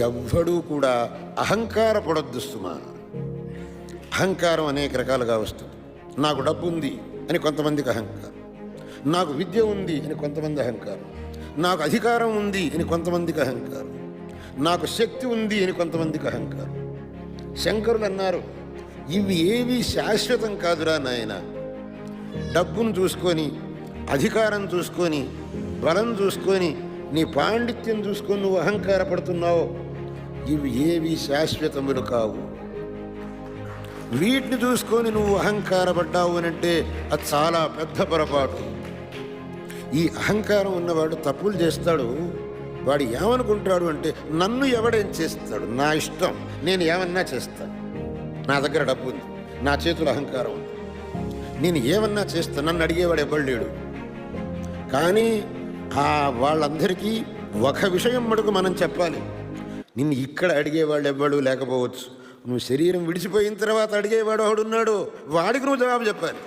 ఎవ్వడూ కూడా అహంకారపడొద్దు సుమా. అహంకారం అనేక రకాలుగా వస్తుంది. నాకు డబ్బు ఉంది అని కొంతమందికి అహంకారం, నాకు విద్య ఉంది అని కొంతమంది అహంకారం, నాకు అధికారం ఉంది అని కొంతమందికి అహంకారం, నాకు శక్తి ఉంది అని కొంతమందికి అహంకారం. శంకరులు అన్నారు, ఇవి ఏవి శాశ్వతం కాదురా నాయన. డబ్బును చూసుకొని, అధికారం చూసుకొని, బలం చూసుకొని, నీ పాండిత్యం చూసుకొని నువ్వు అహంకారపడుతున్నావు. ఇవి ఏవి శాశ్వతములు కావు. వీటిని చూసుకొని నువ్వు అహంకారపడ్డావు అని అంటే అది చాలా పెద్ద పొరపాటు. ఈ అహంకారం ఉన్నవాడు తప్పులు చేస్తాడు. వాడు ఏమనుకుంటాడు అంటే, నన్ను ఎవడేం చేస్తాడు, నా ఇష్టం, నేను ఏమన్నా చేస్తాను, నా దగ్గర డబ్బు ఉంది, నా చేతుల అహంకారం ఉంది, నేను ఏమన్నా చేస్తాను, నన్ను అడిగేవాడు ఎవ్వడు లేడు. కానీ వాళ్ళందరికీ ఒక విషయం మటుకు మనం చెప్పాలి, నిన్ను ఇక్కడ అడిగేవాళ్ళు ఎవ్వడు లేకపోవచ్చు, నువ్వు శరీరం విడిచిపోయిన తర్వాత అడిగేవాడు ఒకడున్నాడు, వాడికి నువ్వు జవాబు చెప్పాలి.